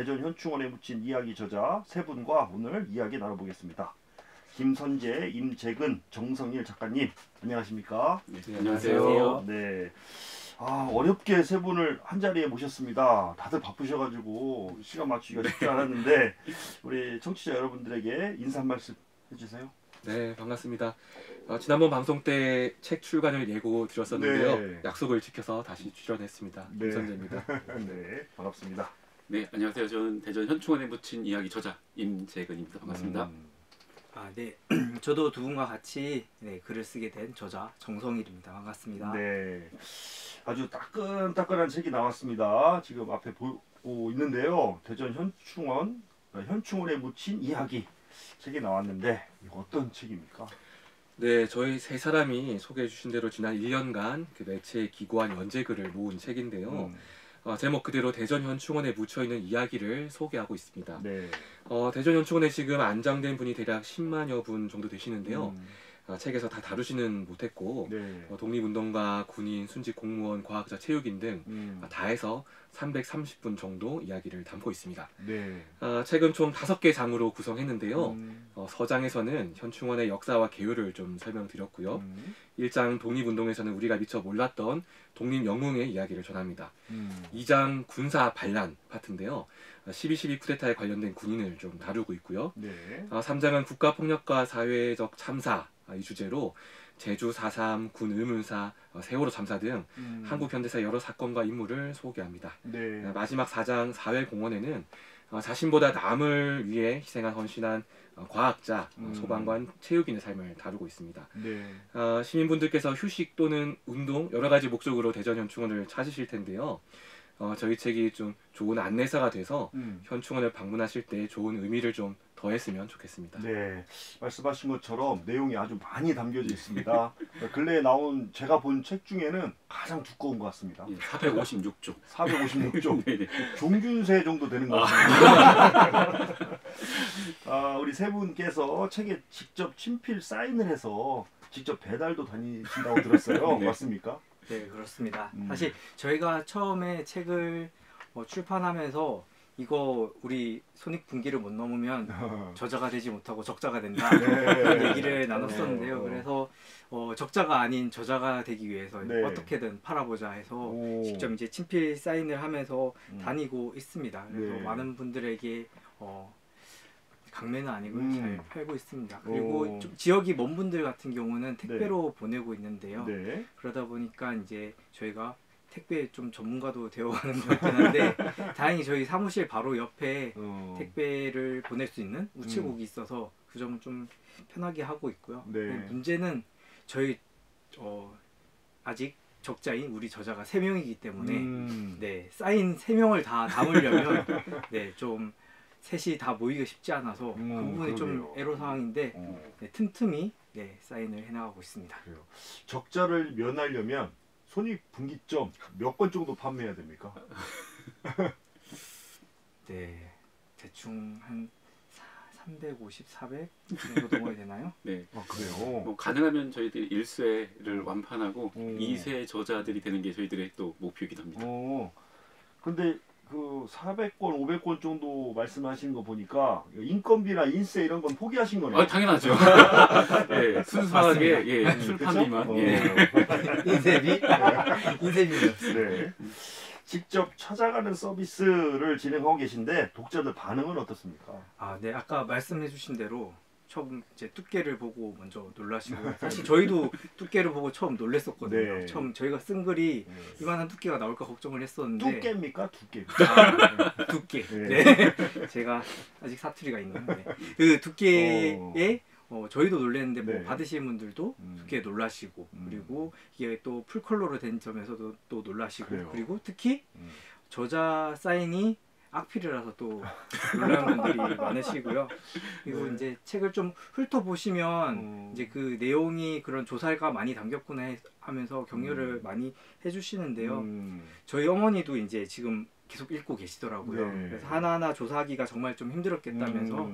대전 현충원에 묻힌 이야기 저자 세 분과 오늘 이야기 나눠보겠습니다. 김선재, 임재근, 정성일 작가님, 안녕하십니까? 네, 안녕하세요. 네. 어렵게 세 분을 한 자리에 모셨습니다. 다들 바쁘셔가지고 시간 맞추기가 쉽지 않았는데 우리 청취자 여러분들에게 인사 한 말씀 해주세요. 네, 반갑습니다. 지난번 방송 때 책 출간을 예고 드렸었는데요. 네. 약속을 지켜서 다시 출연했습니다. 네. 김선재입니다. 네, 반갑습니다. 네, 안녕하세요. 저는 대전 현충원에 묻힌 이야기 저자 임재근입니다. 반갑습니다. 네. 저도 두 분과 같이 글을 쓰게 된 저자 정성일입니다. 반갑습니다. 네. 아주 따끈따끈한 책이 나왔습니다. 지금 앞에 보고 있는데요. 대전 현충원에 묻힌 이야기 책이 나왔는데 이거 어떤 책입니까? 네, 저희 세 사람이 소개해 주신 대로 지난 1년간 그 매체에 기고한 연재글을 모은 책인데요. 제목 그대로 대전 현충원에 묻혀있는 이야기를 소개하고 있습니다. 네. 대전 현충원에 지금 안장된 분이 대략 10만여 분 정도 되시는데요. 책에서 다 다루지는 못했고 네. 독립운동가, 군인, 순직 공무원, 과학자, 체육인 등 다 해서 330분 정도 이야기를 담고 있습니다. 네. 책은 총 5개 장으로 구성했는데요. 서장에서는 현충원의 역사와 개요를 좀 설명드렸고요. 1장 독립운동에서는 우리가 미처 몰랐던 독립영웅의 이야기를 전합니다. 2장 군사 반란 파트인데요. 12.12 쿠데타에 관련된 군인을 좀 다루고 있고요. 네. 3장은 국가폭력과 사회적 참사 이 주제로 제주 4.3, 군 의문사, 세월호 참사 등 한국 현대사 여러 사건과 인물을 소개합니다. 네. 마지막 4장 사회공헌에는 자신보다 남을 위해 희생한 헌신한 과학자, 소방관, 체육인의 삶을 다루고 있습니다. 네. 시민분들께서 휴식 또는 운동 여러 가지 목적으로 대전 현충원을 찾으실 텐데요. 저희 책이 좀 좋은 안내사가 돼서 현충원을 방문하실 때 좋은 의미를 좀 더했으면 좋겠습니다. 네, 말씀하신 것처럼 내용이 아주 많이 담겨져 있습니다. 근래에 나온 제가 본 책 중에는 가장 두꺼운 것 같습니다. 456쪽. 456쪽. 네네. 종균세 정도 되는 것 같습니다. 우리 세 분께서 책에 직접 친필 사인을 해서 직접 배달도 다니신다고 들었어요. 네. 맞습니까? 네, 그렇습니다. 사실 저희가 처음에 책을 출판하면서 이거 우리 손익분기를 못 넘으면 저자가 되지 못하고 적자가 된다 이런 얘기를 나눴었는데요. 그래서 적자가 아닌 저자가 되기 위해서 네. 어떻게든 팔아보자 해서 직접 이제 친필 사인을 하면서 다니고 있습니다. 그래서 네. 많은 분들에게 강매는 아니고 잘 팔고 있습니다. 그리고 좀 지역이 먼 분들 같은 경우는 택배로 보내고 있는데요. 네. 그러다 보니까 이제 저희가 택배 좀 전문가도 되어가는 것 같긴 한데 다행히 저희 사무실 바로 옆에 택배를 보낼 수 있는 우체국이 있어서 그 점은 좀 편하게 하고 있고요. 네. 문제는 저희 아직 적자인 우리 저자가 3명이기 때문에 네, 사인 3명을 다 담으려면 네, 좀 셋이 다 모이기가 쉽지 않아서 그 부분이 좀 애로사항인데 네, 틈틈이 네, 사인을 해나가고 있습니다. 그래요. 적자를 면하려면 손익분기점 몇 건 정도 판매해야 됩니까? 네, 대충 한 350, 400 정도 넘어야 되나요? 네. 그래요. 뭐 가능하면 저희들이 1쇄를 완판하고 2쇄 저자들이 되는 게 저희들의 또 목표이기도 합니다. 근데 그 400건, 500건 정도 말씀하시는 거 보니까 인건비나 인세 이런 건 포기하신 거네요. 당연하죠. 네, 순수하게 예, 출판비만. 예. 인쇄비. 네. 직접 찾아가는 서비스를 진행하고 계신데 독자들 반응은 어떻습니까? 네, 아까 말씀해주신 대로 처음 이제 두께를 보고 먼저 놀라시고 사실 저희도 두께를 보고 처음 놀랬었거든요. 네. 처음 저희가 쓴 글이 이만한 두께가 나올까 걱정을 했었는데 두께입니까? 두께. 네, 두께. 네. 네. 제가 아직 사투리가 있는데 그 두께에 저희도 놀랐는데 뭐 네. 받으시는 분들도 두께에 놀라시고 그리고 이게 또 풀컬러로 된 점에서도 또 놀라시고 그래요. 그리고 특히 저자 사인이 악필이라서 또 놀라는 분들이 많으시고요. 그리고 네. 이제 책을 좀 훑어보시면 이제 그 내용이 그런 조사가 많이 담겼구나 하면서 격려를 많이 해주시는데요. 저희 어머니도 이제 지금 계속 읽고 계시더라고요. 네. 그래서 하나하나 조사하기가 정말 좀 힘들었겠다면서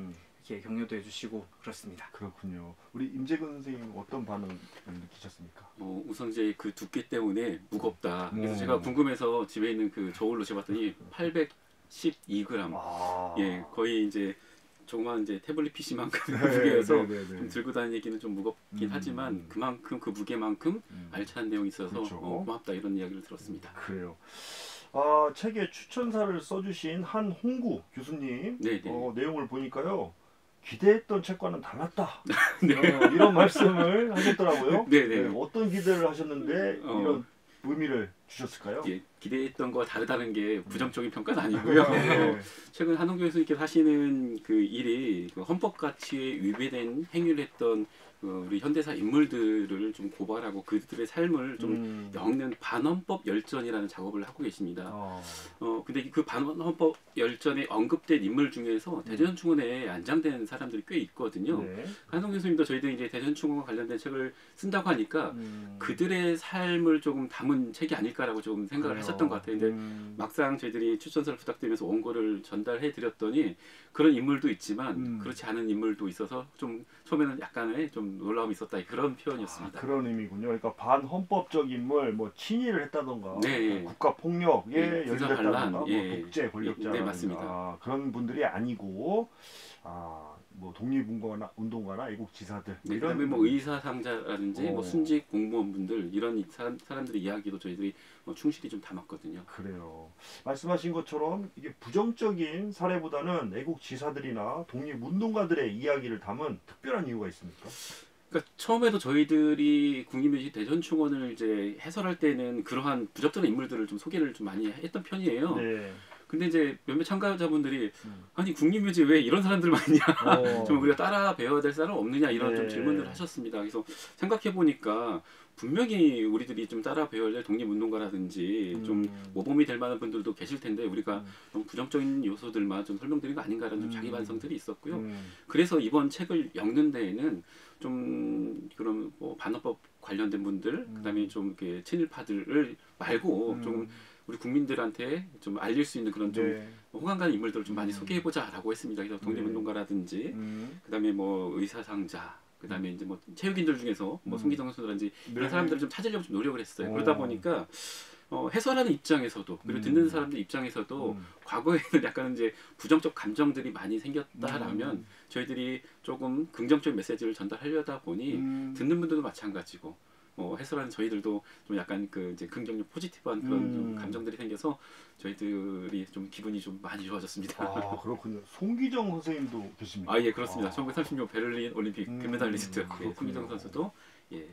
이렇게 격려도 해주시고 그렇습니다. 그렇군요. 우리 임재근 선생님 어떤 반응을 느끼셨습니까? 우선 이제 그 두께 때문에 무겁다. 그래서 제가 궁금해서 집에 있는 그 저울로 재봤더니 12g. 아. 예, 거의 이제 조그만 이제 태블릿 PC만큼 네, 무게여서 네, 네, 네. 좀 들고 다니기는 좀 무겁긴 하지만 그만큼 그 무게만큼 알찬 내용이 있어서 그렇죠. 고맙다 이런 이야기를 들었습니다. 그래요. 책에 추천사를 써주신 한홍구 교수님 네, 네. 내용을 보니까요. 기대했던 책과는 달랐다. 네. 이런 말씀을 하셨더라고요. 네, 네. 어떤 기대를 하셨는데 이런 의미를 주셨을까요? 예, 기대했던 거와 다르다는 게 부정적인 평가는 아니고요. 네. 최근 한홍규 교수님께서 하시는 그 일이 그 헌법 가치에 위배된 행위를 했던 우리 현대사 인물들을 좀 고발하고 그들의 삶을 좀 엮는 반헌법 열전이라는 작업을 하고 계십니다. 근데 그 반헌법 열전에 언급된 인물 중에서 대전충원에 안장된 사람들이 꽤 있거든요. 네. 한홍 교수님도 저희들이 이제 대전충원과 관련된 책을 쓴다고 하니까 그들의 삶을 조금 담은 책이 아닐까라고 조금 생각을 그래요. 하셨던 것 같아요. 근데 막상 저희들이 추천서를 부탁드리면서 원고를 전달해 드렸더니 그런 인물도 있지만 그렇지 않은 인물도 있어서 좀 처음에는 약간의 좀 놀라움이 있었다 그런 표현이었습니다. 그런 의미군요. 그러니까 반헌법적 인물, 뭐 친일을 했다던가, 네. 국가 폭력에 예, 연루됐다던가, 뭐 예. 독재 권력자라든가 네, 맞습니다. 그런 분들이 아니고, 뭐 독립운동가나 애국지사들 네, 이런 그다음에 뭐 의사상자라든지 뭐 순직 공무원분들 이런 사람들의 이야기도 저희들이 충실히 좀 담았거든요. 그래요. 말씀하신 것처럼 이게 부정적인 사례보다는 애국지사들이나 독립운동가들의 이야기를 담은 특별한 이유가 있습니까? 그러니까 처음에도 저희들이 국립묘지 대전충원을 이제 해설할 때는 그러한 부적절한 인물들을 좀 소개를 좀 많이 했던 편이에요. 네. 근데 이제 몇몇 참가자분들이 아니 국립묘지 왜 이런 사람들 많냐 좀 우리가 따라 배워야 될 사람 없느냐 이런 좀 질문을 하셨습니다. 그래서 생각해 보니까 분명히 우리들이 좀 따라 배워야 될 독립운동가라든지 좀 모범이 될 만한 분들도 계실 텐데 우리가 너무 부정적인 요소들만 좀 설명드린 거 아닌가라는 좀 자기 반성들이 있었고요. 그래서 이번 책을 엮는 데에는 좀 그런 뭐 반헌법 관련된 분들 그다음에 좀 이렇게 친일파들을 말고 좀 우리 국민들한테 좀 알릴 수 있는 그런 좀 호감 가는 인물들을 좀 많이 소개해보자라고 했습니다. 그래서 독립운동가라든지 그다음에 뭐 의사상자 그다음에 이제 뭐 체육인들 중에서 뭐 송기정 선수라든지 이런 사람들을 좀 찾으려고 좀 노력을 했어요. 그러다 보니까 해설하는 입장에서도 그리고 듣는 사람들 입장에서도 과거에는 약간 이제 부정적 감정들이 많이 생겼다라면 저희들이 조금 긍정적 메시지를 전달하려다 보니 듣는 분들도 마찬가지고 해설하는 저희들도 좀 약간 그 이제 긍정적 포지티브한 그런 좀 감정들이 생겨서 저희들이 좀 기분이 좀 많이 좋아졌습니다. 아 그렇군요. 송기정 선생님도 계십니까? 아 예 그렇습니다. 1936 베를린 올림픽 금메달리스트 송기정 선수도 예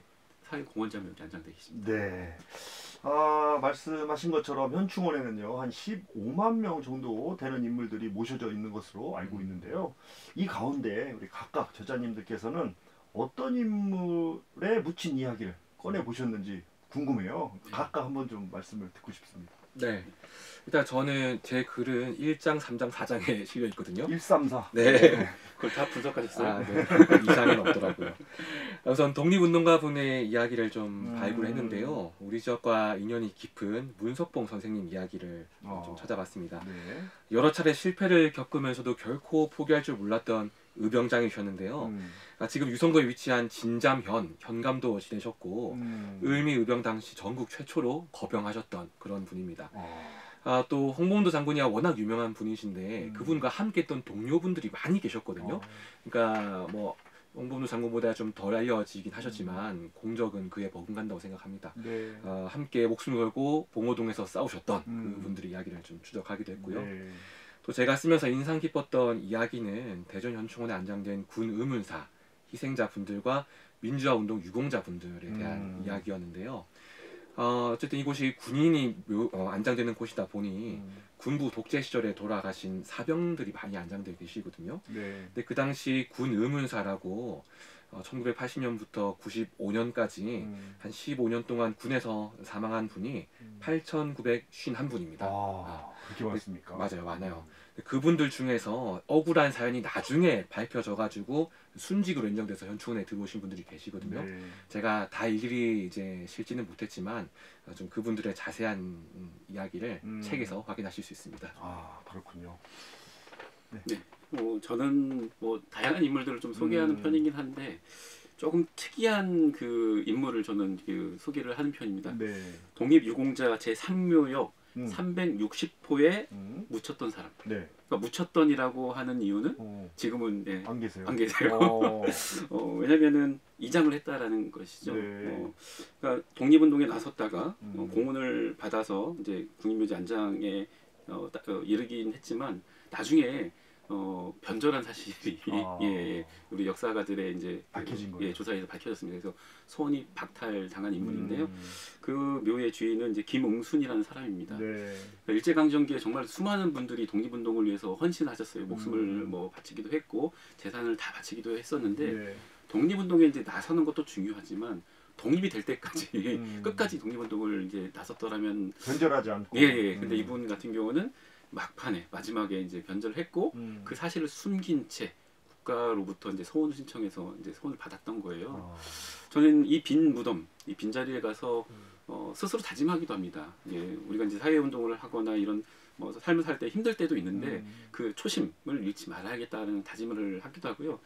사회공헌장 이렇게 안장돼 계십니다. 네. 말씀하신 것처럼 현충원에는요 한 15만 명 정도 되는 인물들이 모셔져 있는 것으로 알고 있는데요. 이 가운데 우리 각각 저자님들께서는 어떤 인물에 묻힌 이야기를 꺼내 보셨는지 궁금해요. 각각 한번 좀 말씀을 듣고 싶습니다. 네. 일단 저는 제 글은 1장, 3장, 4장에 실려 있거든요. 1, 3, 4. 네. 그걸 다 분석하셨어요? 네. 이상은 없더라고요. 우선 독립운동가 분의 이야기를 좀 발굴했는데요. 우리 지역과 인연이 깊은 문석봉 선생님 이야기를 좀 찾아봤습니다. 네. 여러 차례 실패를 겪으면서도 결코 포기할 줄 몰랐던 의병장이셨는데요. 지금 유성구에 위치한 진잠현 현감도 지내셨고 을미 의병 당시 전국 최초로 거병하셨던 그런 분입니다. 또 홍범도 장군이야 워낙 유명한 분이신데 그분과 함께했던 동료분들이 많이 계셨거든요. 그러니까 뭐 홍범도 장군보다 좀 덜 알려지긴 하셨지만 공적은 그에 버금간다고 생각합니다. 네. 함께 목숨을 걸고 봉오동에서 싸우셨던 그분들의 이야기를 좀 추적하기도 했고요. 네. 또 제가 쓰면서 인상 깊었던 이야기는 대전 현충원에 안장된 군 의문사 희생자 분들과 민주화 운동 유공자 분들에 대한 이야기였는데요. 어쨌든 이곳이 군인이 안장되는 곳이다 보니 군부 독재 시절에 돌아가신 사병들이 많이 안장되어 계시거든요. 네. 근데 그 당시 군 의문사라고 1980년부터 95년까지 한 15년 동안 군에서 사망한 분이 8,951분입니다. 그렇게 많습니까? 맞아요, 많아요. 그분들 중에서 억울한 사연이 나중에 밝혀져가지고 순직으로 인정돼서 현충원에 들어오신 분들이 계시거든요. 네. 제가 다 일일이 이제 실지는 못했지만 좀 그분들의 자세한 이야기를 책에서 확인하실 수 있습니다. 그렇군요. 네. 저는 뭐 다양한 인물들을 좀 소개하는 편이긴 한데 조금 특이한 그 인물을 저는 그 소개를 하는 편입니다. 네. 독립유공자 제3묘역 360호에 묻혔던 사람. 네. 그러니까 묻혔던이라고 하는 이유는 지금은 안 계세요. 안 계세요. 왜냐면은 이장을 했다라는 것이죠. 네. 그러니까 독립운동에 나섰다가 공훈을 받아서 이제 국립묘지 안장에 이르긴 했지만 나중에 변절한 사실이 우리 역사가들의 이제 밝혀진 거예요. 조사에서 밝혀졌습니다. 그래서 소원이 박탈당한 인물인데요. 그 묘의 주인은 이제 김응순이라는 사람입니다. 네. 그러니까 일제강점기에 정말 수많은 분들이 독립운동을 위해서 헌신하셨어요. 목숨을 뭐 바치기도 했고 재산을 다 바치기도 했었는데 네. 독립운동에 이제 나서는 것도 중요하지만 독립이 될 때까지 끝까지 독립운동을 이제 나섰더라면 변절하지 않고. 근데 이분 같은 경우는 막판에 마지막에 이제 변절을 했고 그 사실을 숨긴 채 국가로부터 이제 소원을 신청해서 이제 소원을 받았던 거예요. 저는 이 빈 무덤, 이 빈자리에 가서 스스로 다짐하기도 합니다. 우리가 이제 사회운동을 하거나 이런 뭐 삶을 살 때 힘들 때도 있는데 그 초심을 잃지 말아야겠다는 다짐을 하기도 하고요.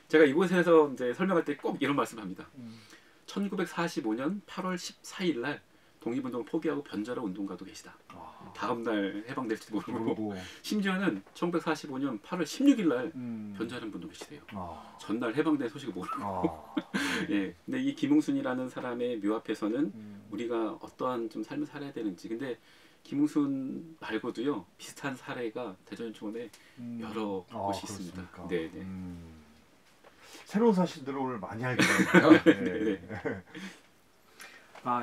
제가 이곳에서 이제 설명할 때 꼭 이런 말씀을 합니다. 1945년 8월 14일 날 독립운동을 포기하고 변절한 운동가도 계시다. 다음 날 해방될지도 모르고 심지어는 1945년 8월 16일 날 변절한 분도 계시대요. 전날 해방된 소식을 모르고. 근데 이 김응순이라는 사람의 묘 앞에서는 우리가 어떠한 좀 삶을 살아야 되는지. 근데 김응순 말고도요 비슷한 사례가 대전현충원에 여러 곳이 있습니다. 네. 새로운 사실들을 오늘 많이 알게 됩니다.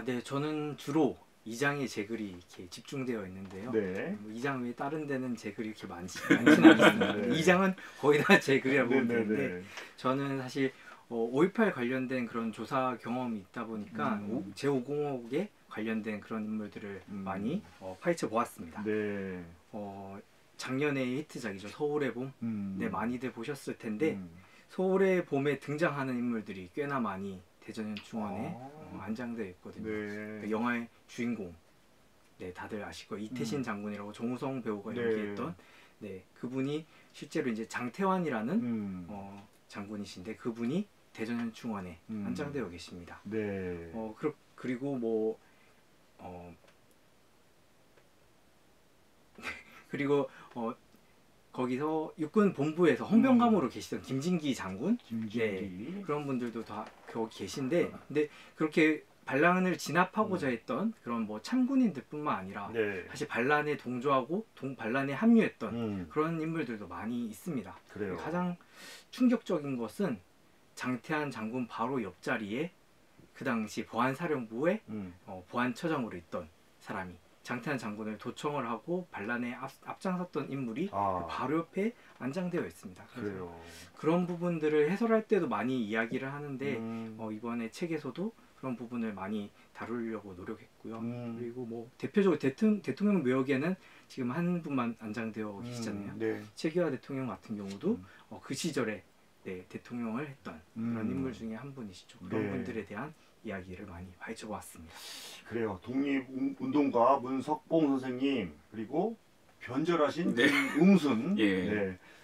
네, 저는 주로 2장의 제글이 이렇게 집중되어 있는데요. 네. 2장 외에 다른 데는 제글이 이렇게 많지는 않습니다. 2장은 거의 다 제글이라고 보면 되는데 저는 사실 5.18 관련된 그런 조사 경험이 있다 보니까 제5공업에 관련된 그런 인물들을 많이 파헤쳐 보았습니다. 네. 작년에 히트작이죠. 서울의 봄. 네, 많이들 보셨을 텐데 서울의 봄에 등장하는 인물들이 꽤나 많이 대전현충원에 안장되어 있거든요. 그 영화의 주인공, 다들 아실 거예요. 이태신 장군이라고 정우성 배우가 연기했던, 그분이 실제로 이제 장태환이라는 장군이신데 그분이 대전현충원에 안장되어 계십니다. 그리고 뭐 거기서 육군 본부에서 헌병감으로 계시던 김진기 장군, 그런 분들도 다 거기 계신데, 근데 그렇게 반란을 진압하고자 했던 그런 뭐 참군인들뿐만 아니라 사실 반란에 동조하고 반란에 합류했던 그런 인물들도 많이 있습니다. 그래요. 가장 충격적인 것은 장태환 장군 바로 옆자리에 그 당시 보안사령부의 보안처장으로 있던 사람이 장태환 장군을 도청을 하고 반란에 앞장섰던 인물이 바로 옆에 안장되어 있습니다. 그래서 그런 부분들을 해설할 때도 많이 이야기를 하는데 이번에 책에서도 그런 부분을 많이 다루려고 노력했고요. 그리고 뭐 대표적으로 대통령 묘역에는 지금 한 분만 안장되어 계시잖아요. 최규하 대통령 같은 경우도 그 시절에 대통령을 했던 그런 인물 중에 한 분이시죠. 그런 분들에 대한 이야기를 많이 파헤쳐 보았습니다. 그래요. 독립운동가 문석봉 선생님, 그리고 변절하신 김응순,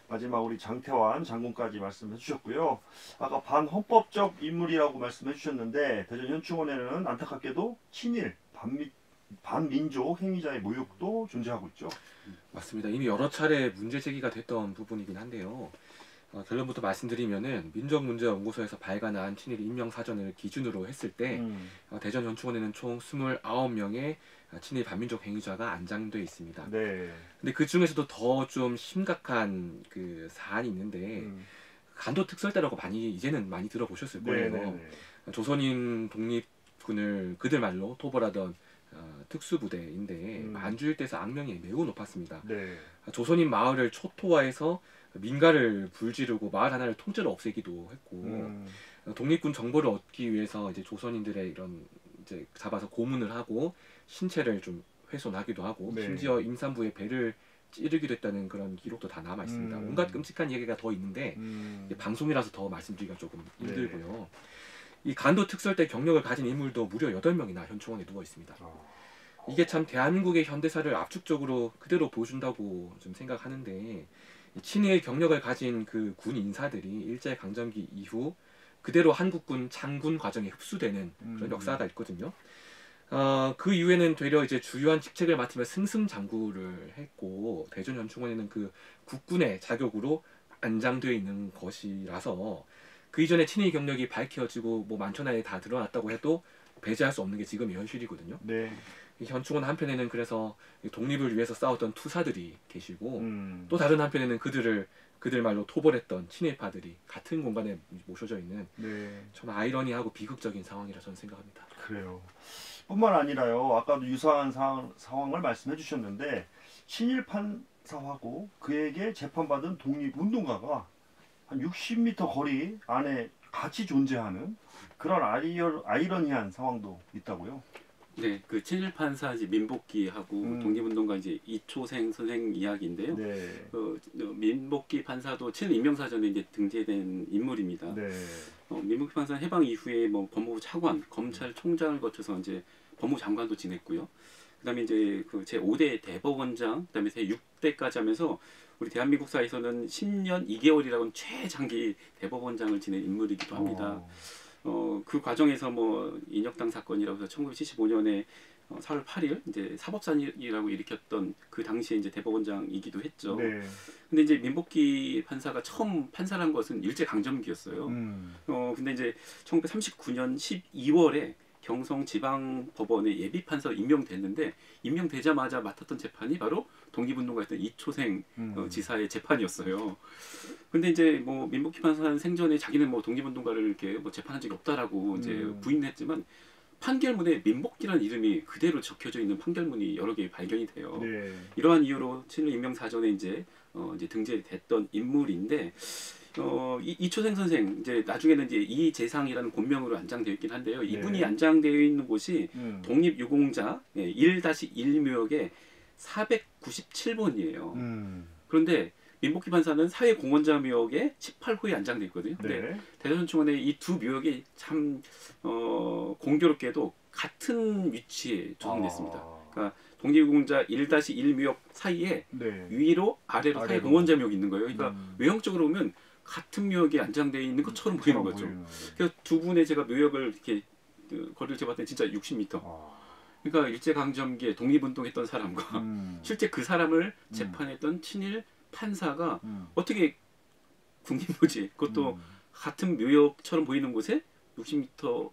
마지막 우리 장태환 장군까지 말씀해 주셨고요. 아까 반헌법적 인물이라고 말씀해 주셨는데 대전현충원에는 안타깝게도 친일, 반민족 행위자의 모욕도 존재하고 있죠. 맞습니다. 이미 여러 차례 문제 제기가 됐던 부분이긴 한데요. 결론부터 말씀드리면은 민족문제연구소에서 발간한 친일 인명사전을 기준으로 했을 때 대전현충원에는 총 29명의 친일 반민족 행위자가 안장돼 있습니다. 근데 그 중에서도 더 좀 심각한 그 사안이 있는데 간도 특설대라고 이제는 많이 들어보셨을 거예요. 조선인 독립군을 그들 말로 토벌하던 특수부대인데 만주일대에서 악명이 매우 높았습니다. 조선인 마을을 초토화해서 민가를 불지르고 마을 하나를 통째로 없애기도 했고 독립군 정보를 얻기 위해서 이제 조선인들의 이런 이제 잡아서 고문을 하고 신체를 좀 훼손하기도 하고 심지어 임산부의 배를 찌르기도 했다는 그런 기록도 다 남아 있습니다. 온갖 끔찍한 얘기가 더 있는데 방송이라서 더 말씀드리기가 조금 힘들고요. 이 간도 특설대 경력을 가진 인물도 무려 8명이나 현충원에 누워 있습니다. 이게 참 대한민국의 현대사를 압축적으로 그대로 보여준다고 좀 생각하는데, 친일 경력을 가진 그 군 인사들이 일제강점기 이후 그대로 한국군 창군 과정에 흡수되는 그런 역사가 있거든요. 그 이후에는 되려 이제 주요한 직책을 맡으며 승승장구를 했고 대전현충원에는 그 국군의 자격으로 안장되어 있는 것이라서 그 이전에 친위 경력이 밝혀지고 뭐 만천하에 다 드러났다고 해도 배제할 수 없는 게 지금의 현실이거든요. 네. 이 현충원 한편에는 그래서 독립을 위해서 싸웠던 투사들이 계시고 또 다른 한편에는 그들 말로 토벌했던 친일파들이 같은 공간에 모셔져 있는 네. 참 아이러니하고 비극적인 상황이라 저는 생각합니다. 그래요. 뿐만 아니라요. 아까도 유사한 상황을 말씀해 주셨는데 친일 판사하고 그에게 재판받은 독립운동가가 한 60m 거리 안에 같이 존재하는 그런 아이러니한 상황도 있다고요. 네, 그 친일 판사 이제 민복기하고 독립운동가 이제 이초생 선생 이야기인데요. 네. 민복기 판사도 친일 임명사전에 이제 등재된 인물입니다. 네. 민복기 판사 해방 이후에 뭐 법무부 차관, 검찰총장을 거쳐서 이제 법무장관도 지냈고요. 그다음에 이제 그 제 5대 대법원장, 그다음에 제 6대까지 하면서 우리 대한민국사에서는 10년 2개월이라고는 최장기 대법원장을 지낸 인물이기도 합니다. 그 과정에서 뭐 인혁당 사건이라고 해서 1975년에 4월 8일 이제 사법산이라고 일으켰던 그 당시에 이제 대법원장이기도 했죠. 네. 근데 이제 민복기 판사가 처음 판사란 것은 일제 강점기였어요. 근데 이제 1939년 12월에 경성지방법원에 예비 판사로 임명됐는데 임명되자마자 맡았던 재판이 바로 독립운동가였던 이초생 지사의 재판이었어요. 근데 이제 뭐 민복희 판사는 생전에 자기는 뭐 독립운동가를 이렇게 뭐 재판한 적이 없다라고 이제 부인했지만 판결문에 민복기라는 이름이 그대로 적혀져 있는 판결문이 여러 개 발견이 돼요. 네. 이러한 이유로 친일 임명 사전에 이제 등재됐던 인물인데 이초생 선생 이제 나중에는 이제 이재상이라는 본명으로 안장되어 있긴 한데요. 이분이 네. 안장되어 있는 곳이 독립유공자 1-1묘역의 497번이에요. 그런데 민복희 판사는 사회공헌자묘역에 18호에 안장되어 있거든요. 근데 네. 대전현충원의 이 두 묘역이 참 공교롭게도 같은 위치에 조성됐습니다. 그러니까 독립유공자 1-1묘역 사이에 네. 위로 아래로 아래로. 사회공헌자묘역이 있는 거예요. 그러니까 외형적으로 보면 같은 묘역에 안장되어 있는 것처럼 보이는 거죠. 그래서 두 분의 제가 묘역을 이렇게 거리를 재봤더니 진짜 60m. 그러니까 일제강점기에 독립운동했던 사람과 실제 그 사람을 재판했던 친일 판사가 어떻게 국립묘지 그것도 같은 묘역처럼 보이는 곳에 60m를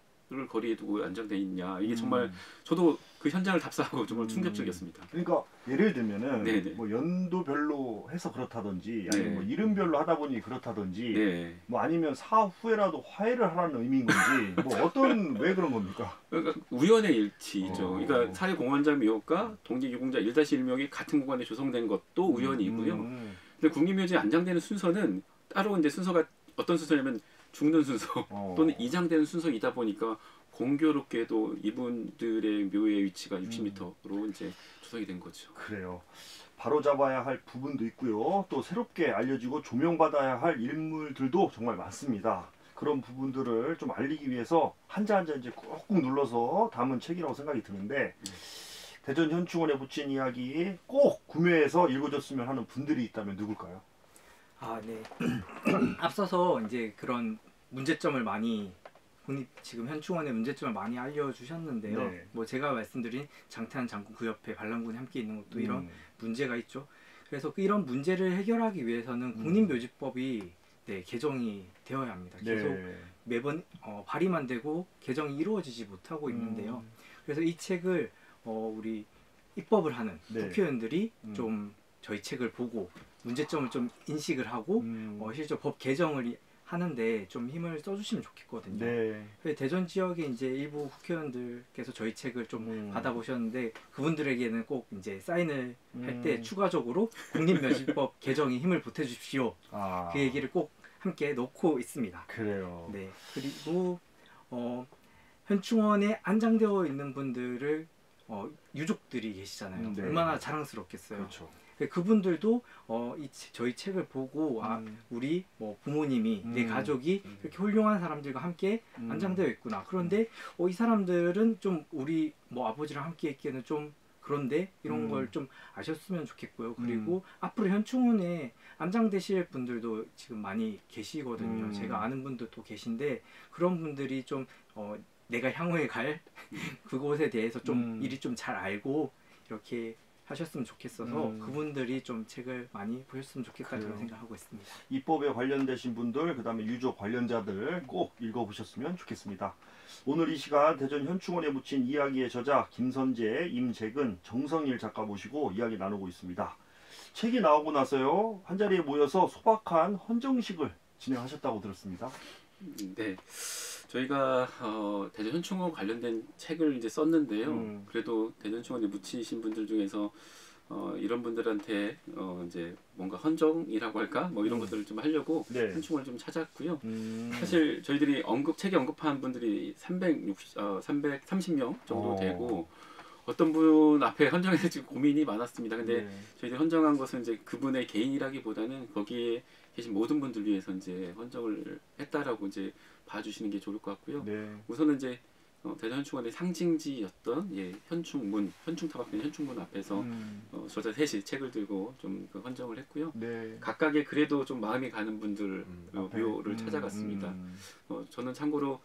거리에 두고 안장돼 있냐. 이게 정말 저도 그 현장을 답사하고 정말 충격적이었습니다. 그러니까 예를 들면은 네네. 뭐 연도별로 해서 그렇다든지 아니면 네. 뭐 이름별로 하다 보니 그렇다든지 네. 뭐 아니면 사후에라도 화해를 하라는 의미인 건지 뭐 어떤 왜 그런 겁니까? 그러니까 우연의 일치죠. 그러니까 사회공헌자 묘역과 독립유공자 1-1묘역이 같은 공간에 조성된 것도 우연이 있고요. 근데 국립묘지에 안장되는 순서는 따로 이제 순서가 어떤 순서냐면 죽는 순서 또는 이장되는 순서이다 보니까 공교롭게도 이분들의 묘의 위치가 60m로 이제 조성이 된 거죠. 그래요. 바로 잡아야 할 부분도 있고요. 또 새롭게 알려지고 조명받아야 할 인물들도 정말 많습니다. 그런 부분들을 좀 알리기 위해서 한자 한자 이제 꾹꾹 눌러서 담은 책이라고 생각이 드는데 대전 현충원에 붙인 이야기 꼭 구매해서 읽어줬으면 하는 분들이 있다면 누굴까요? 아, 네. 앞서서 이제 그런 문제점을 많이 지금 현충원의 문제점을 많이 알려주셨는데요. 네. 뭐 제가 말씀드린 장태환 장군 그 옆에 반란군이 함께 있는 것도 이런 문제가 있죠. 그래서 이런 문제를 해결하기 위해서는 국립묘지법이 개정이 되어야 합니다. 계속 매번 발의만 되고 개정이 이루어지지 못하고 있는데요. 그래서 이 책을 우리 입법을 하는 국회의원들이 좀 저희 책을 보고 문제점을 좀 인식을 하고 실제 법 개정을 하는데 좀 힘을 써주시면 좋겠거든요. 네. 대전 지역에 이제 일부 국회의원들께서 저희 책을 좀 받아보셨는데 그분들에게는 꼭 이제 사인을 할 때 추가적으로 국립묘지법 개정에 힘을 보태주십시오. 그 얘기를 꼭 함께 놓고 있습니다. 그래요. 네. 그리고 현충원에 안장되어 있는 분들을 유족들이 계시잖아요. 네. 얼마나 자랑스럽겠어요. 그렇죠. 그분들도 저희 책을 보고 우리 뭐 부모님이 내 가족이 이렇게 훌륭한 사람들과 함께 안장되어 있구나. 그런데 이 사람들은 좀 우리 뭐 아버지랑 함께 있기에는 좀 그런데 이런 걸 좀 아셨으면 좋겠고요. 그리고 앞으로 현충원에 안장되실 분들도 지금 많이 계시거든요. 제가 아는 분들도 계신데 그런 분들이 좀 내가 향후에 갈 그곳에 대해서 좀 미리 좀 잘 알고 이렇게 하셨으면 좋겠어서 그분들이 좀 책을 많이 보셨으면 좋겠다 저는 생각하고 있습니다. 입법에 관련되신 분들, 그다음에 유족 관련자들 꼭 읽어보셨으면 좋겠습니다. 오늘 이 시간 대전 현충원에 묻힌 이야기의 저자 김선재, 임재근, 정성일 작가 모시고 이야기 나누고 있습니다. 책이 나오고 나서요 한자리에 모여서 소박한 헌정식을 진행하셨다고 들었습니다. 네, 저희가 대전 현충원 관련된 책을 이제 썼는데요. 그래도 대전 현충원에 묻히신 분들 중에서 이런 분들한테 이제 뭔가 헌정이라고 할까 뭐 이런 것들을 좀 하려고 네. 현충원을 좀 찾았고요. 사실 저희들이 책에 언급한 분들이 330명 정도 되고 어떤 분 앞에 헌정에 대해서 지금 고민이 많았습니다. 근데 저희들이 헌정한 것은 이제 그분의 개인이라기보다는 거기에 계신 모든 분들 위해서 이제 헌정을 했다라고 이제 봐주시는 게 좋을 것 같고요. 우선은 이제 대전 현충원의 상징지였던 현충문, 현충탑 앞에 현충문 앞에서 저자 셋이 책을 들고 좀 헌정을 했고요. 각각의 그래도 좀 마음이 가는 분들 묘를 찾아갔습니다. 저는 참고로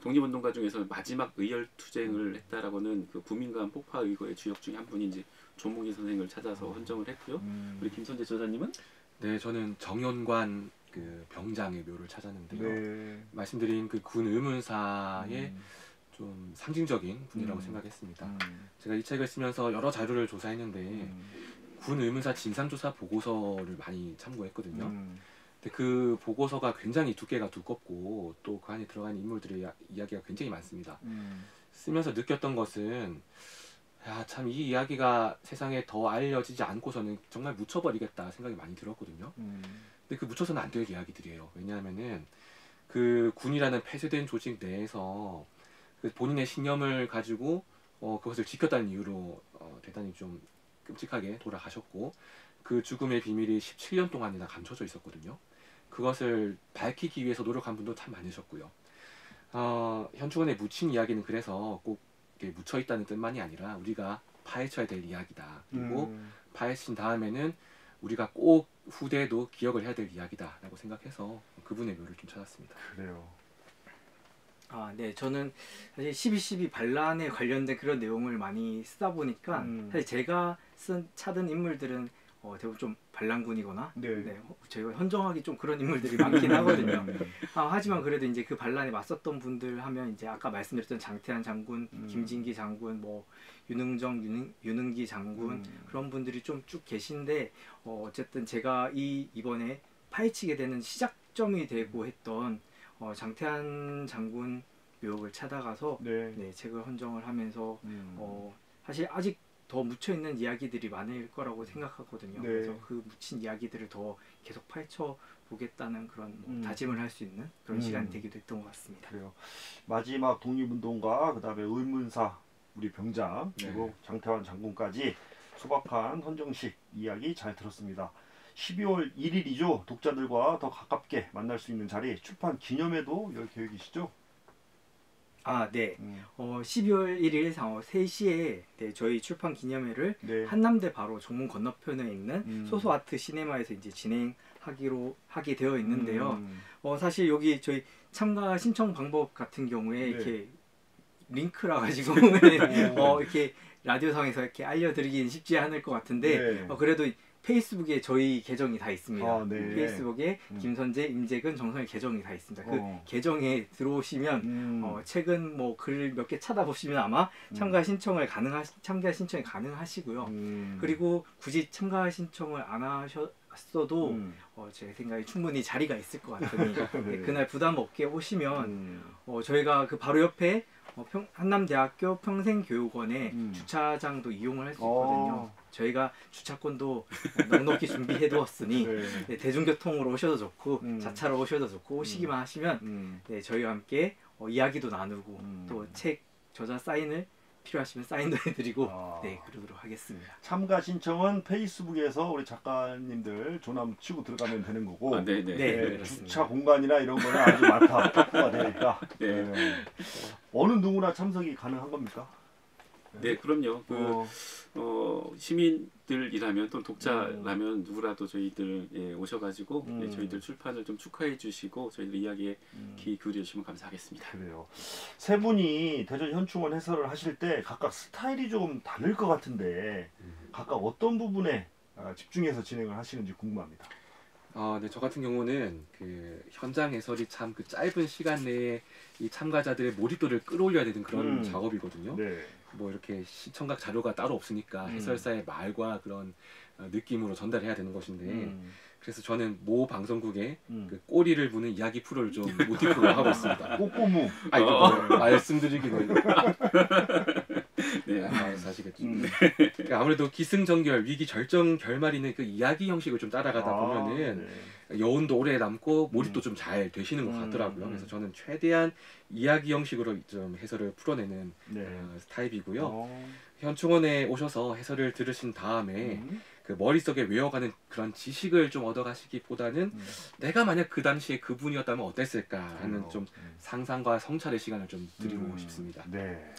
독립운동가 중에서 마지막 의열투쟁을 했다라고는 그 구민간 폭파의거의 주역 중에 한 분이 이제 조몽희 선생을 찾아서 헌정을 했고요. 우리 김선재 저자님은? 네, 저는 정연관 그 병장의 묘를 찾았는데요. 말씀드린 그 군 의문사의 좀 상징적인 분이라고 생각했습니다. 제가 이 책을 쓰면서 여러 자료를 조사했는데 군 의문사 진상조사 보고서를 많이 참고했거든요. 근데 그 보고서가 굉장히 두께가 두껍고 또 그 안에 들어간 인물들의 이야기가 굉장히 많습니다. 쓰면서 느꼈던 것은 참 이 이야기가 세상에 더 알려지지 않고서는 정말 묻혀버리겠다 생각이 많이 들었거든요. 근데 그 묻혀서는 안 될 이야기들이에요. 왜냐하면은 그 군이라는 폐쇄된 조직 내에서 그 본인의 신념을 가지고 그것을 지켰다는 이유로 대단히 좀 끔찍하게 돌아가셨고 그 죽음의 비밀이 17년 동안이나 감춰져 있었거든요. 그것을 밝히기 위해서 노력한 분도 참 많으셨고요. 현충원에 묻힌 이야기는 그래서 꼭 묻혀 있다는 뜻만이 아니라 우리가 파헤쳐야 될 이야기다. 그리고 파헤친 다음에는 우리가 꼭 후대에도 기억을 해야 될 이야기다라고 생각해서 그분의 묘를 좀 찾았습니다. 그래요. 네, 저는 사실 12.12 반란에 관련된 그런 내용을 많이 쓰다 보니까 사실 제가 찾은 인물들은 대부분 좀 반란군이거나 저희가 헌정하기 좀 그런 인물들이 많긴 하거든요. 하지만 그래도 이제 그 반란에 맞섰던 분들 하면 이제 아까 말씀드렸던 장태환 장군, 김진기 장군, 뭐 윤흥정, 윤흥기 장군 그런 분들이 좀 쭉 계신데 어쨌든 제가 이번에 파헤치게 되는 시작점이 되고 했던 장태환 장군 묘역을 찾아가서 책을 헌정을 하면서 사실 아직 더 묻혀있는 이야기들이 많을 거라고 생각하거든요. 그래서 그 묻힌 이야기들을 더 계속 파헤쳐 보겠다는 그런 다짐을 할 수 있는 그런 시간이 되기도 했던 것 같습니다. 그래요. 마지막 독립운동가, 그 다음에 의문사, 우리 병장, 그리고 장태환 장군까지 소박한 헌정식 이야기 잘 들었습니다. 12월 1일이죠. 독자들과 더 가깝게 만날 수 있는 자리, 출판 기념회도 열 계획이시죠? 네. 12월 1일 3시에 저희 출판 기념회를 한남대 바로 정문 건너편에 있는 소소아트 시네마에서 이제 하게 되어 있는데요. 사실 여기 저희 참가 신청 방법 같은 경우에 이렇게 링크라 가지고 이렇게 라디오상에서 이렇게 알려드리긴 쉽지 않을 것 같은데 그래도 페이스북에 저희 계정이 다 있습니다. 페이스북에 김선재, 임재근, 정성일 계정이 다 있습니다. 그 계정에 들어오시면 최근 뭐 글 몇 개 찾아보시면 아마 참가 신청이 가능하시고요. 그리고 굳이 참가 신청을 안 하셨어도 제 생각에 충분히 자리가 있을 것 같으니 그날 부담 없게 오시면 저희가 그 바로 옆에 한남대학교 평생교육원의 주차장도 이용을 할 수 있거든요. 저희가 주차권도 넉넉히 준비해 두었으니 대중교통으로 오셔도 좋고 자차로 오셔도 좋고 오시기만 하시면 저희와 함께 이야기도 나누고 또 책 저자 사인을 필요하시면 사인도 해드리고 그러도록 하겠습니다. 참가 신청은 페이스북에서 우리 작가님들 조남 치고 들어가면 되는 거고 주차 공간이나 이런 거는 아주 많다. 확보가 되니까 어느 누구나 참석이 가능한 겁니까? 네, 그럼요. 시민들이라면 또 독자라면 누구라도 저희들 오셔가지고 저희들 출판을 좀 축하해 주시고 저희들 이야기에 귀 기울여 주시면 감사하겠습니다. 그래요. 세 분이 대전 현충원 해설을 하실 때 각각 스타일이 좀 다를 것 같은데 각각 어떤 부분에 집중해서 진행을 하시는지 궁금합니다. 네, 저 같은 경우는 그 현장 해설이 참 그 짧은 시간 내에 이 참가자들의 몰입도를 끌어올려야 되는 그런 작업이거든요. 네. 뭐 이렇게 시청각 자료가 따로 없으니까 해설사의 말과 그런 느낌으로 전달해야 되는 것인데 그래서 저는 모 방송국의 그 꼬리를 무는 이야기 프로를 좀 모티프로 하고 있습니다. 꼬꼬무. 이거 말씀드리기는 네, 사시겠죠. 그러니까 아무래도 기승전결, 위기 절정 결말이는 그 이야기 형식을 좀 따라가다 보면은 여운도 오래 남고 몰입도 좀 잘 되시는 것 같더라고요. 그래서 저는 최대한 이야기 형식으로 좀 해설을 풀어내는 스타일이고요. 현충원에 오셔서 해설을 들으신 다음에 그 머릿속에 외워가는 그런 지식을 좀 얻어가시기보다는 내가 만약 그 당시에 그분이었다면 어땠을까 하는 좀 상상과 성찰의 시간을 좀 드리고 싶습니다. 네.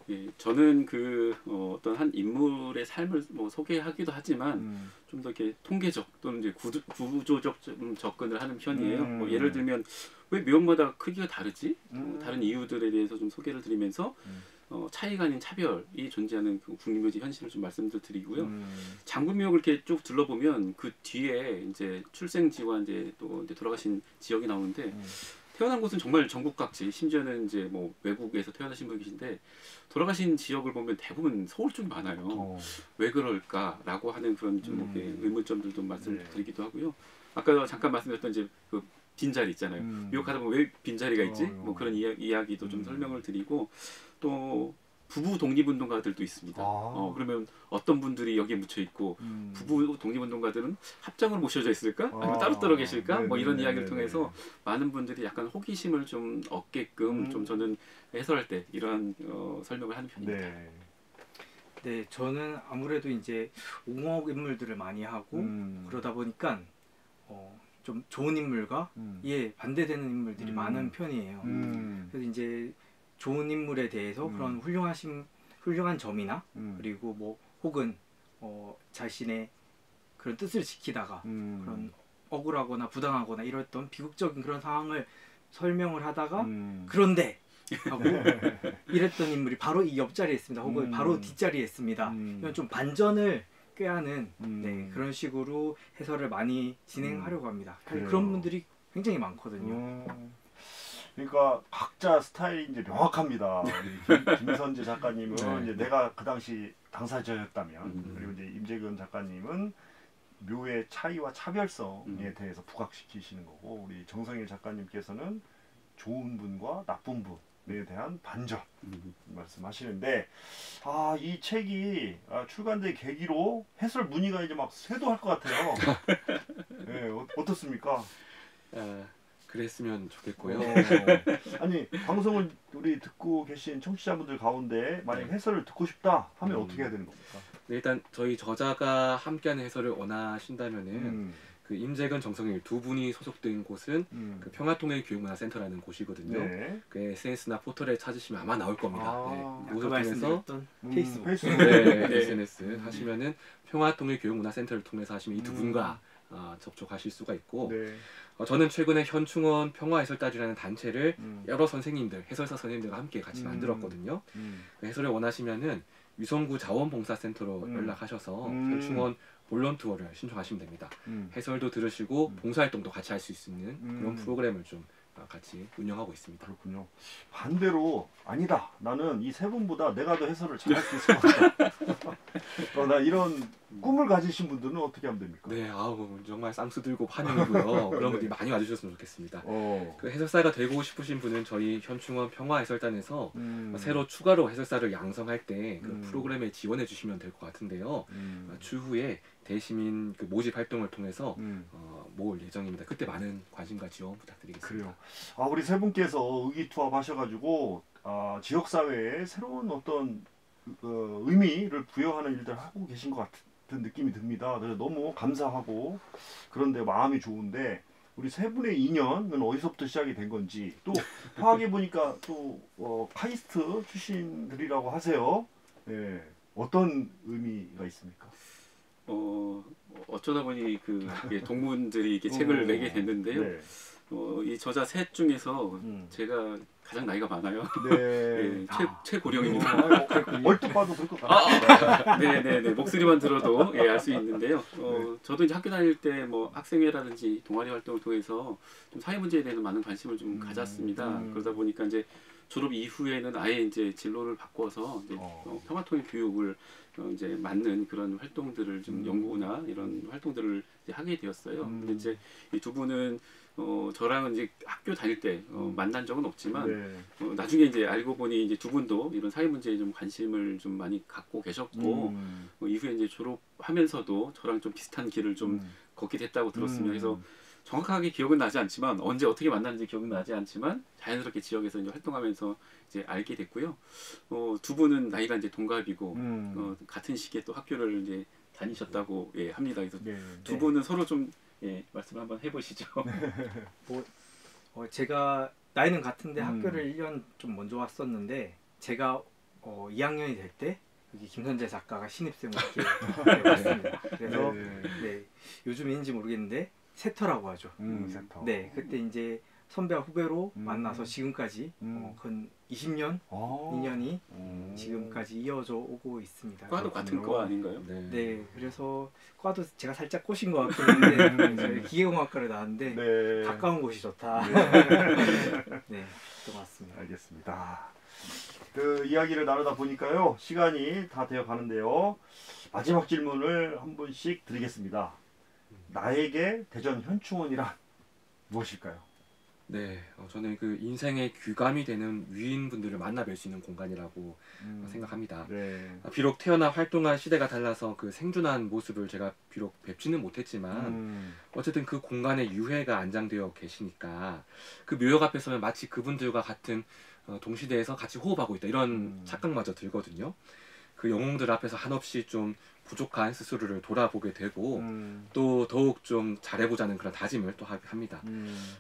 예, 저는 그 어떤 한 인물의 삶을 뭐 소개하기도 하지만 좀 더 이렇게 통계적 또는 이제 구조적 접근을 하는 편이에요. 뭐 예를 들면 왜 묘역마다 크기가 다르지? 다른 이유들에 대해서 좀 소개를 드리면서 차이가 아닌 차별이 존재하는 그 국립묘지 현실을 좀 말씀을 드리고요. 장군묘역을 이렇게 쭉 둘러보면 그 뒤에 이제 출생지와 이제 또 이제 돌아가신 지역이 나오는데 태어난 곳은 정말 전국 각지, 심지어는 이제 뭐 외국에서 태어나신 분이 계신데 돌아가신 지역을 보면 대부분 서울 쪽이 많아요. 왜 그럴까라고 하는 그런 좀 이렇게 의문점들도 말씀을 드리기도 하고요. 아까 잠깐 말씀드렸던 이제 그 빈자리 있잖아요. 미혹하다 보면 왜 빈자리가 있지? 뭐 그런 이야기도 좀 설명을 드리고 또 부부 독립운동가들도 있습니다. 그러면 어떤 분들이 여기에 묻혀 있고 부부 독립운동가들은 합장으로 모셔져 있을까? 아니면 따로따로 계실까? 뭐 이런 이야기를 통해서 많은 분들이 약간 호기심을 좀 얻게끔 좀 저는 해설할 때 이러한 설명을 하는 편입니다. 네, 저는 아무래도 이제 옹호학 인물들을 많이 하고 그러다 보니까 좀 좋은 인물과 반대되는 인물들이 많은 편이에요. 그래서 이제 좋은 인물에 대해서 그런 훌륭한 점이나 그리고 뭐 혹은 자신의 그런 뜻을 지키다가 그런 억울하거나 부당하거나 이랬던 비극적인 그런 상황을 설명을 하다가 그런데 하고 이랬던 인물이 바로 이 옆자리에 있습니다. 혹은 바로 뒷자리에 있습니다. 이건 좀 반전을 꾀하는 그런 식으로 해설을 많이 진행하려고 합니다. 그런 분들이 굉장히 많거든요. 그러니까 각자 스타일이 이제 명확합니다. 김선재 작가님은 이제 내가 그 당시 당사자였다면, 그리고 이제 임재근 작가님은 묘의 차이와 차별성에 대해서 부각시키시는 거고, 우리 정성일 작가님께서는 좋은 분과 나쁜 분에 대한 반전 말씀하시는데, 이 책이 출간된 계기로 해설 문의가 이제 막 쇄도할 것 같아요. 네, 어떻습니까? 그랬으면 좋겠고요. 아니 방송을 우리 듣고 계신 청취자분들 가운데 만약 해설을 듣고 싶다 하면 어떻게 해야 되는 겁니까? 네, 일단 저희 저자가 함께하는 해설을 원하신다면은 그 임재근, 정성일 두 분이 소속된 곳은 그 평화통일교육문화센터라는 곳이거든요. 그 SNS나 포털에 찾으시면 아마 나올 겁니다. 아까 말씀드렸던 페이스북, SNS 하시면은 평화통일교육문화센터를 통해서 하시면 이 두 분과 접촉하실 수가 있고 저는 최근에 현충원 평화해설단이라는 단체를 여러 선생님들, 해설사 선생님들과 함께 같이 만들었거든요. 해설을 원하시면은 유성구 자원봉사센터로 연락하셔서 현충원 본론 투어를 신청하시면 됩니다. 해설도 들으시고 봉사활동도 같이 할 수 있는 그런 프로그램을 좀 같이 운영하고 있습니다. 그렇군요. 반대로 아니다. 나는 이 세 분보다 내가 더 해설을 잘할 수 있을 것 같다. 나 이런 꿈을 가지신 분들은 어떻게 하면 됩니까? 네, 정말 쌍수 들고 환영이고요. 그런 분들이 많이 와주셨으면 좋겠습니다. 그 해설사가 되고 싶으신 분은 저희 현충원 평화해설단에서 새로 추가로 해설사를 양성할 때 그 프로그램에 지원해 주시면 될 것 같은데요. 추후에 대시민 그 모집 활동을 통해서 모을 예정입니다. 그때 많은 관심과 지원 부탁드리겠습니다. 그래요. 우리 세 분께서 의기투합하셔가지고 지역 사회에 새로운 어떤 의미를 부여하는 일들을 하고 계신 것 같은 느낌이 듭니다. 그래서 너무 감사하고 그런데 마음이 좋은데 우리 세 분의 인연은 어디서부터 시작이 된 건지 또 파악해 보니까 또 카이스트 출신들이라고 하세요. 네. 어떤 의미가 있습니까? 어쩌다 보니 그 동문들이 이렇게 책을 내게 됐는데요. 네. 이 저자 셋 중에서 제가 가장 나이가 많아요. 네. 예, 최고령입니다. 얼핏 봐도 그럴 것 같아요. 네네네. 목소리만 들어도 알 수 있는데요. 저도 이제 학교 다닐 때 뭐 학생회라든지 동아리 활동을 통해서 좀 사회 문제에 대해서 많은 관심을 좀 가졌습니다. 그러다 보니까 이제 졸업 이후에는 아예 이제 진로를 바꿔서 이제 평화통일 교육을 이제 맞는 그런 활동들을 좀 연구나 이런 활동들을 이제 하게 되었어요. 근데 이제 이 두 분은 저랑은 이제 학교 다닐 때 만난 적은 없지만 네. 나중에 이제 알고 보니 이제 두 분도 이런 사회 문제에 좀 관심을 좀 많이 갖고 계셨고 이후에 이제 졸업하면서도 저랑 좀 비슷한 길을 좀 걷게 됐다고 들었습니다. 그래서 정확하게 기억은 나지 않지만 언제 어떻게 만났는지 기억은 나지 않지만 자연스럽게 지역에서 이제 활동하면서 이제 알게 됐고요. 두 분은 나이가 이제 동갑이고 같은 시기에 또 학교를 이제 다니셨다고 합니다. 그래서 두 분은 서로 좀 말씀 한번 해보시죠. 제가 나이는 같은데 학교를 1년 좀 먼저 왔었는데 제가 2학년이 될 때 여기 김선재 작가가 신입생으로 이렇게 왔습니다. 그래서 네, 요즘인지 모르겠는데 세터라고 하죠. 세터. 네, 그때 이제 선배와 후배로 만나서 지금까지 근 20년, 2년이 지금까지 이어져 오고 있습니다. 과도 같은 과 아닌가요? 네, 그래서 과도 제가 살짝 꼬신 것 같긴 한데 저희 기계공학과를 나왔는데 가까운 곳이 좋다. 네, 또 맞습니다. 알겠습니다. 그 이야기를 나누다 보니까요 시간이 다 되어 가는데요. 마지막 질문을 한 분씩 드리겠습니다. 나에게 대전 현충원이란 무엇일까요? 네, 저는 그 인생의 귀감이 되는 위인분들을 만나 뵐 수 있는 공간이라고 생각합니다. 네. 비록 태어나 활동할 시대가 달라서 그 생존한 모습을 제가 비록 뵙지는 못했지만 어쨌든 그 공간에 유해가 안장되어 계시니까 그 묘역 앞에 서면 마치 그분들과 같은 동시대에서 같이 호흡하고 있다 이런 착각마저 들거든요. 그 영웅들 앞에서 한없이 좀 부족한 스스로를 돌아보게 되고 또 더욱 좀 잘해보자는 그런 다짐을 또 합니다.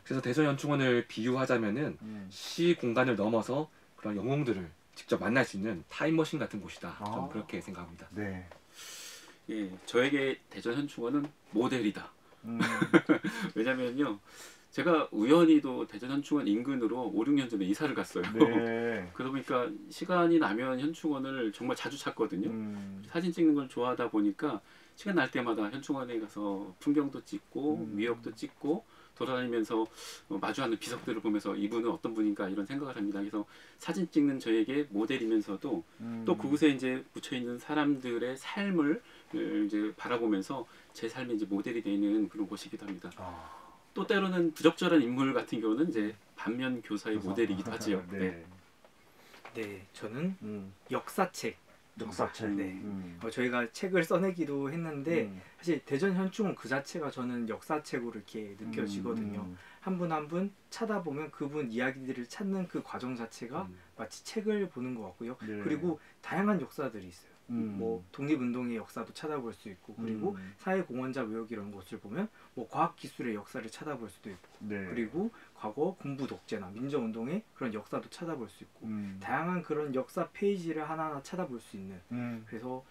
그래서 대전 현충원을 비유하자면은 시 공간을 넘어서 그런 영웅들을 직접 만날 수 있는 타임머신 같은 곳이다. 좀 그렇게 생각합니다. 네. 예, 저에게 대전 현충원은 모델이다. 왜냐면요. 제가 우연히도 대전 현충원 인근으로 5, 6년 전에 이사를 갔어요. 네. 그러다 보니까 시간이 나면 현충원을 정말 자주 찾거든요. 사진 찍는 걸 좋아하다 보니까 시간 날 때마다 현충원에 가서 풍경도 찍고 미역도 찍고 돌아다니면서 마주하는 비석들을 보면서 이분은 어떤 분인가 이런 생각을 합니다. 그래서 사진 찍는 저에게 모델이면서도 또 그곳에 이제 묻혀 있는 사람들의 삶을 이제 바라보면서 제 삶의 이제 모델이 되는 그런 곳이기도 합니다. 또 때로는 부적절한 인물 같은 경우는 이제 반면 교사의 모델이기도 하지요. 네. 네, 저는 역사책. 역사책. 네. 저희가 책을 써내기도 했는데 사실 대전 현충원 그 자체가 저는 역사책으로 이렇게 느껴지거든요. 한 분 한 분 쳐다보면 그분 이야기들을 찾는 그 과정 자체가 마치 책을 보는 것 같고요. 그리고 다양한 역사들이 있어요. 뭐 독립운동의 역사도 찾아볼 수 있고 그리고 사회공헌자 묘역 이런 것을 보면 뭐 과학기술의 역사를 찾아볼 수도 있고 그리고 과거 군부 독재나 민주운동의 그런 역사도 찾아볼 수 있고 다양한 그런 역사 페이지를 하나하나 찾아볼 수 있는 그래서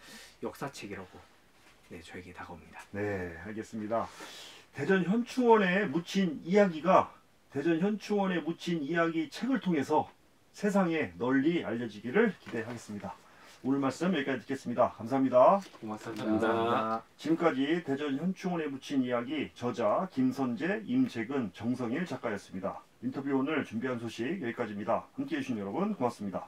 역사책이라고 저에게 다가옵니다. 네, 알겠습니다. 대전 현충원에 묻힌 이야기가 대전 현충원에 묻힌 이야기 책을 통해서 세상에 널리 알려지기를 기대하겠습니다. 오늘 말씀 여기까지 듣겠습니다. 감사합니다. 고맙습니다. 지금까지 대전 현충원에 묻힌 이야기 저자 김선재, 임재근, 정성일 작가였습니다. 인터뷰 오늘 준비한 소식 여기까지입니다. 함께해 주신 여러분 고맙습니다.